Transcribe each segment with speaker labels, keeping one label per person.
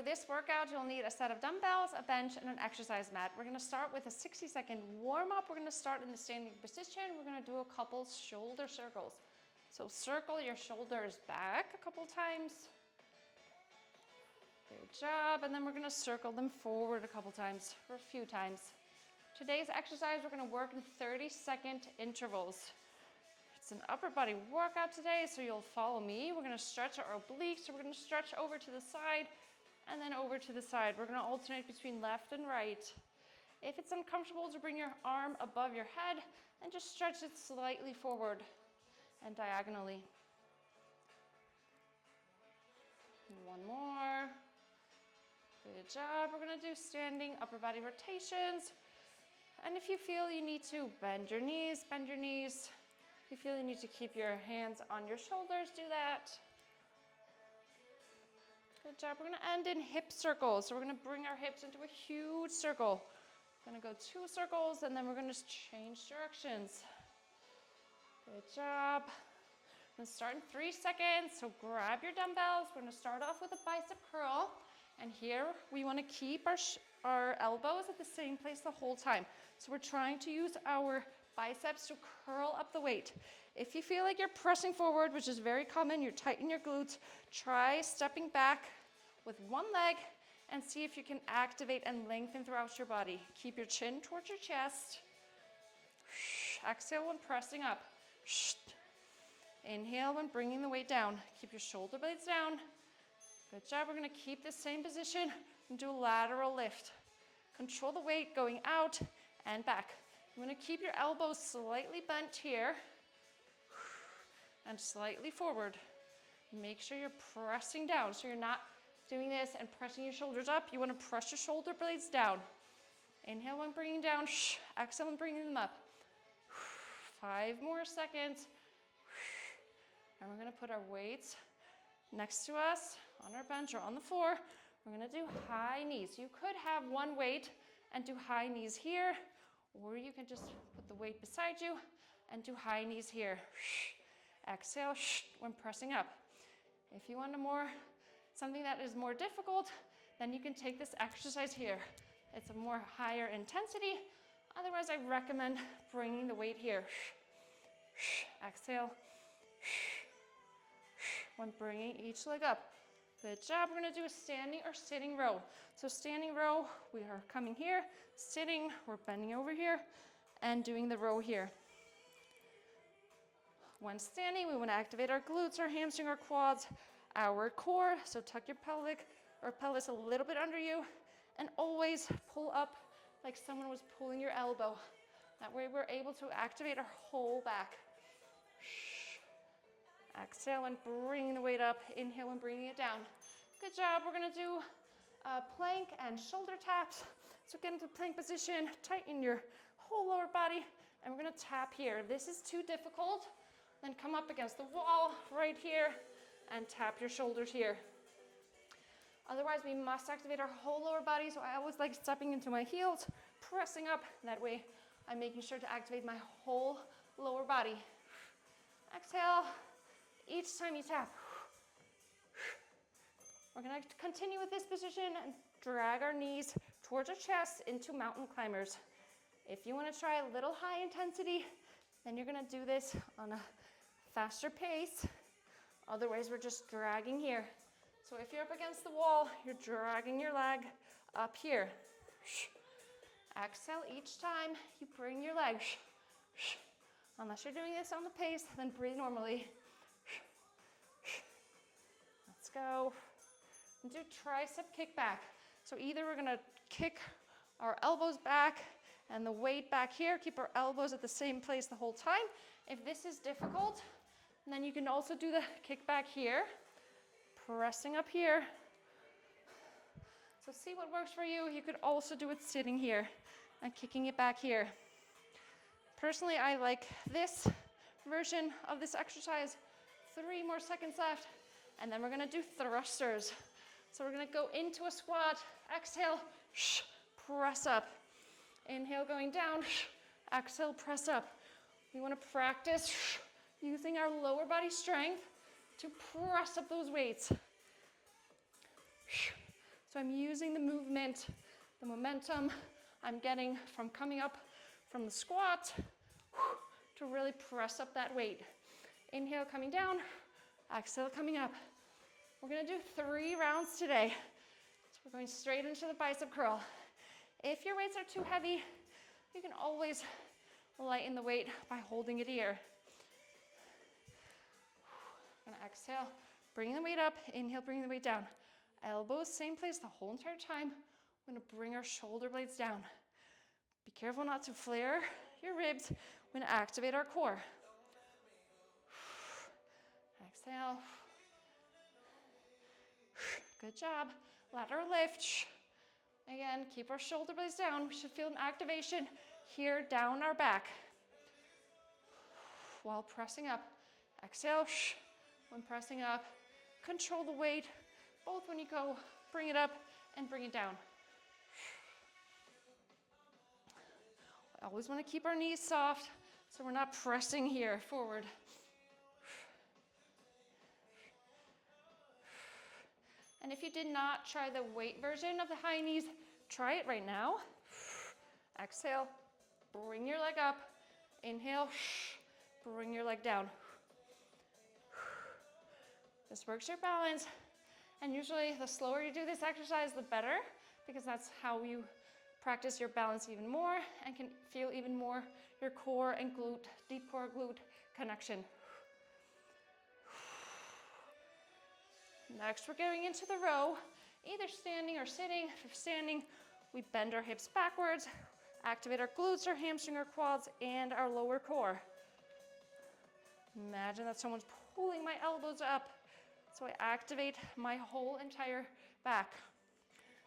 Speaker 1: For this workout, you'll need a set of dumbbells, a bench, and an exercise mat. We're gonna start with a 60-second warm-up. We're gonna start in the standing position. We're gonna do a couple shoulder circles. So circle your shoulders back a couple times. Good job. And then we're gonna circle them forward a couple times, or a few times. Today's exercise, we're gonna work in 30-second intervals. It's an upper body workout today, so you'll follow me. We're gonna stretch our obliques, so we're gonna stretch over to the side, and then over to the side. We're gonna alternate between left and right. If it's uncomfortable to bring your arm above your head, then just stretch it slightly forward and diagonally. And one more. Good job. We're gonna do standing upper body rotations. And if you feel you need to bend your knees, bend your knees. If you feel you need to keep your hands on your shoulders, do that. Good job. We're gonna end in hip circles. So we're gonna bring our hips into a huge circle. We're gonna go 2 circles and then we're gonna just change directions. Good job. I'm gonna start in 3 seconds. So grab your dumbbells. We're gonna start off with a bicep curl. And here we wanna keep our elbows at the same place the whole time. So we're trying to use our biceps to curl up the weight. If you feel like you're pressing forward, which is very common, you're tightening your glutes, try stepping back with one leg and see if you can activate and lengthen throughout your body. Keep your chin towards your chest. Exhale when pressing up. Inhale when bringing the weight down. Keep your shoulder blades down. Good job. We're going to keep the same position and do a lateral lift. Control the weight going out and back. You want to keep your elbows slightly bent here and slightly forward. Make sure you're pressing down. So you're not doing this and pressing your shoulders up. You want to press your shoulder blades down. Inhale when bringing down. Exhale when bringing them up. 5 more seconds. And we're going to put our weights next to us on our bench or on the floor. We're going to do high knees. You could have one weight and do high knees here. Or you can just put the weight beside you and do high knees here. Exhale when pressing up. If you want something that is more difficult, then you can take this exercise here. It's a more higher intensity. Otherwise, I recommend bringing the weight here. Exhale when bringing each leg up. Good job. We're going to do a standing or sitting row. So standing row, we are coming here. Sitting, we're bending over here and doing the row here. When standing, we want to activate our glutes, our hamstring, our quads, our core. So tuck your pelvis a little bit under you and always pull up like someone was pulling your elbow. That way we're able to activate our whole back. Exhale and bring the weight up. Inhale and bringing it down. Good job. We're going to do plank and shoulder taps. So get into plank position, tighten your whole lower body, and we're going to tap here. If this is too difficult, then come up against the wall right here and tap your shoulders here. Otherwise, we must activate our whole lower body. So I always like stepping into my heels, pressing up. That way, I'm making sure to activate my whole lower body. Exhale. Each time you tap. We're going to continue with this position and drag our knees towards our chest into mountain climbers. If you want to try a little high intensity, then you're going to do this on a faster pace. Otherwise, we're just dragging here. So if you're up against the wall, you're dragging your leg up here. Exhale each time you bring your leg. Unless you're doing this on the pace, then breathe normally. Let's go. And do tricep kickback. So either we're gonna kick our elbows back and the weight back here, keep our elbows at the same place the whole time. If this is difficult, then you can also do the kickback here, pressing up here. So see what works for you. You could also do it sitting here and kicking it back here. Personally, I like this version of this exercise. 3 more seconds left. And then we're gonna do thrusters. So we're gonna go into a squat, exhale, press up. Inhale, going down, exhale, press up. We wanna practice using our lower body strength to press up those weights. So I'm using the movement, the momentum I'm getting from coming up from the squat to really press up that weight. Inhale, coming down, exhale, coming up. We're gonna do 3 rounds today. So we're going straight into the bicep curl. If your weights are too heavy, you can always lighten the weight by holding it here. Gonna exhale, bring the weight up, inhale, bring the weight down. Elbows, same place the whole entire time. We're gonna bring our shoulder blades down. Be careful not to flare your ribs. We're gonna activate our core. Exhale. Good job. Lateral lift. Again, keep our shoulder blades down. We should feel an activation here down our back while pressing up. Exhale. When pressing up, control the weight, both when you go, bring it up and bring it down. I always want to keep our knees soft so we're not pressing here forward. And if you did not try the weight version of the high knees, try it right now. Exhale, bring your leg up. Inhale, bring your leg down. This works your balance. And usually the slower you do this exercise, the better, because that's how you practice your balance even more and can feel even more your core and glute, deep core glute connection. Next, we're going into the row, either standing or sitting. If you're standing, we bend our hips backwards, activate our glutes, our hamstring, our quads, and our lower core. Imagine that someone's pulling my elbows up, so I activate my whole entire back.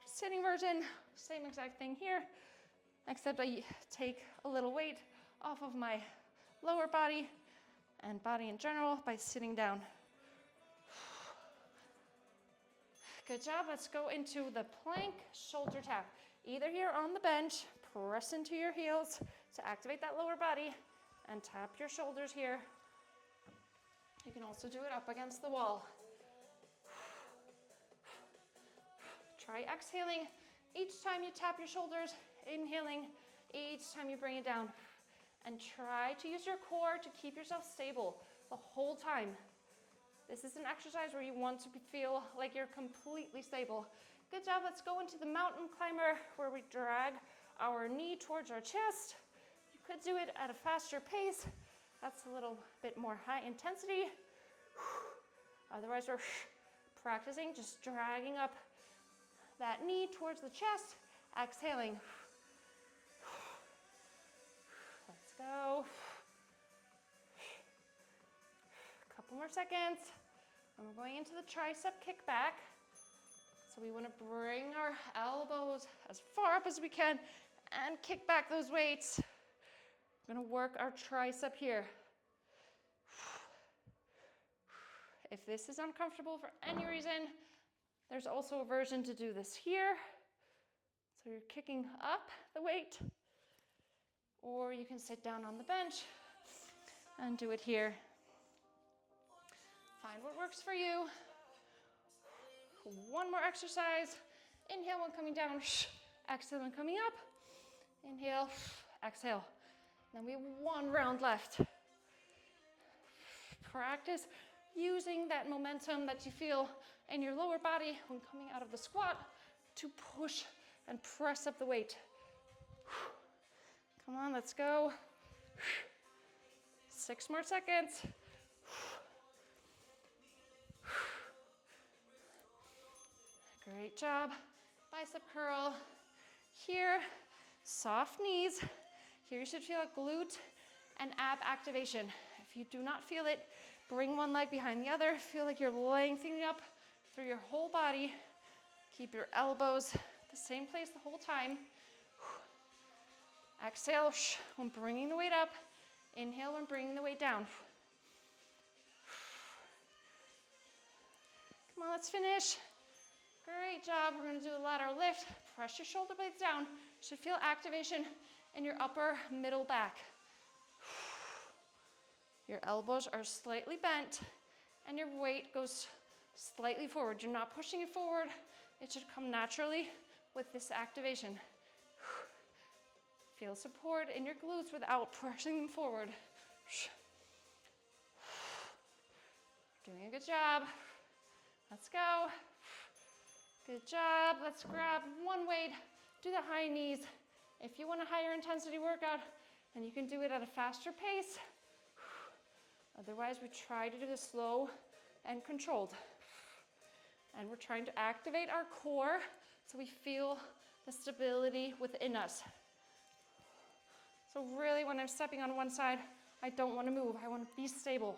Speaker 1: Sitting version, same exact thing here, except I take a little weight off of my lower body and body in general by sitting down. Good job. Let's go into the plank shoulder tap. Either here on the bench, press into your heels to activate that lower body and tap your shoulders here. You can also do it up against the wall. Try exhaling each time you tap your shoulders, inhaling each time you bring it down. And try to use your core to keep yourself stable the whole time. This is an exercise where you want to feel like you're completely stable. Good job. Let's go into the mountain climber where we drag our knee towards our chest. You could do it at a faster pace. That's a little bit more high intensity. Otherwise, we're practicing just dragging up that knee towards the chest, exhaling. Let's go. Couple more seconds. And we're going into the tricep kickback. So we want to bring our elbows as far up as we can and kick back those weights. We're going to work our tricep here. If this is uncomfortable for any reason, there's also a version to do this here. So you're kicking up the weight, or you can sit down on the bench and do it here. Find what works for you. One more exercise. Inhale when coming down, exhale when coming up. Inhale, exhale. Then we have 1 round left. Practice using that momentum that you feel in your lower body when coming out of the squat to push and press up the weight. Come on, let's go. 6 more seconds. Great job. Bicep curl. Here, soft knees. Here you should feel a glute and ab activation. If you do not feel it, bring one leg behind the other. Feel like you're lengthening up through your whole body. Keep your elbows the same place the whole time. Exhale when bringing the weight up. Inhale when bringing the weight down. Come on, let's finish. Great job. We're going to do a lateral lift. Press your shoulder blades down. You should feel activation in your upper middle back. Your elbows are slightly bent and your weight goes slightly forward. You're not pushing it forward. It should come naturally with this activation. Feel support in your glutes without pushing them forward. Doing a good job. Let's go. Good job. Let's grab one weight. Do the high knees. If you want a higher intensity workout, then you can do it at a faster pace. Otherwise, we try to do this slow and controlled. And we're trying to activate our core so we feel the stability within us. So really, when I'm stepping on one side, I don't want to move. I want to be stable.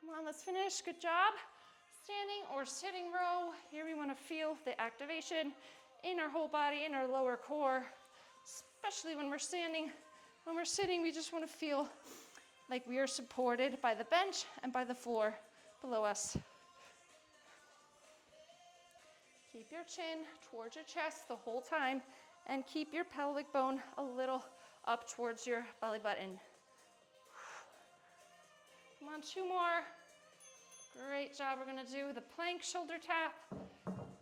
Speaker 1: Come on, let's finish. Good job. Standing or sitting row. Here we want to feel the activation in our whole body, in our lower core, especially when we're standing. When we're sitting, we just want to feel like we are supported by the bench and by the floor below us. Keep your chin towards your chest the whole time and keep your pelvic bone a little up towards your belly button. Come on, 2 more. Great job. We're going to do the plank shoulder tap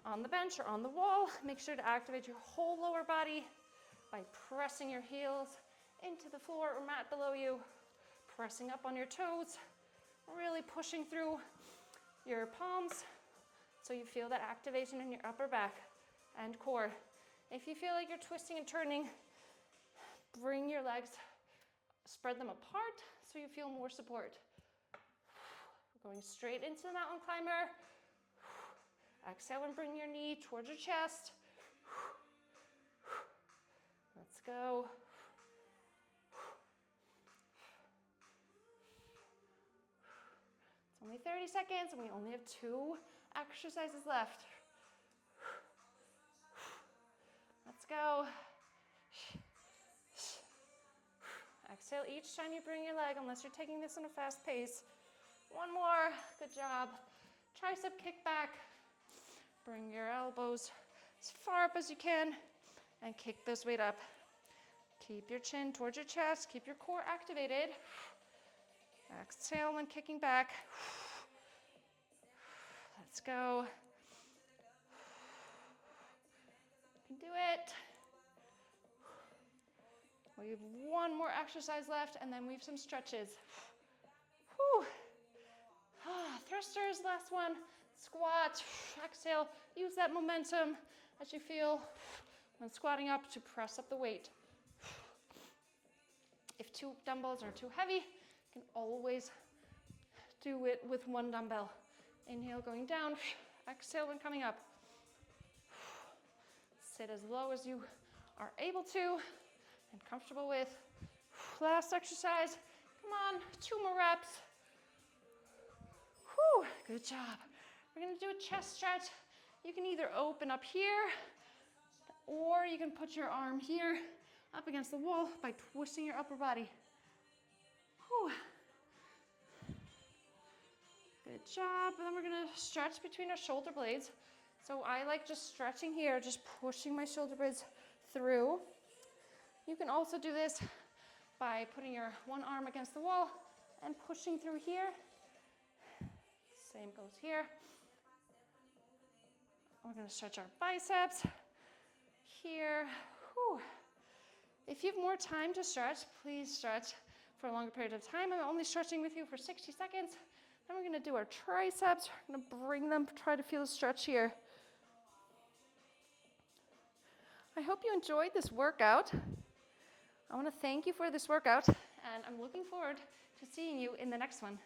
Speaker 1: on the bench or on the wall. Make sure to activate your whole lower body by pressing your heels into the floor or mat below you, pressing up on your toes, really pushing through your palms so you feel that activation in your upper back and core. If you feel like you're twisting and turning, bring your legs, spread them apart so you feel more support. We're going straight into the mountain climber. Exhale and bring your knee towards your chest. Let's go. It's only 30 seconds and we only have 2 exercises left. Let's go. Exhale each time you bring your leg, unless you're taking this in a fast pace. 1 more. Good job. Tricep kick back. Bring your elbows as far up as you can and kick this weight up. Keep your chin towards your chest. Keep your core activated. Exhale when kicking back. Let's go. You can do it. We have 1 more exercise left, and then we have some stretches. Whew. Thrusters, last one. Squat. Exhale. Use that momentum as you feel when squatting up to press up the weight. If 2 dumbbells are too heavy, you can always do it with 1 dumbbell. Inhale, going down. Exhale when coming up. Sit as low as you are able to and comfortable with. Last exercise. Come on, 2 more reps. Whew, good job. We're gonna do a chest stretch. You can either open up here, or you can put your arm here up against the wall by twisting your upper body. Whew. Good job. And then we're gonna stretch between our shoulder blades. So I like just stretching here, just pushing my shoulder blades through. You can also do this by putting your one arm against the wall and pushing through here. Same goes here. We're gonna stretch our biceps here. Whew. If you have more time to stretch, please stretch for a longer period of time. I'm only stretching with you for 60 seconds. Then we're gonna do our triceps. We're gonna bring them, try to feel the stretch here. I hope you enjoyed this workout. I wanna thank you for this workout, and I'm looking forward to seeing you in the next one.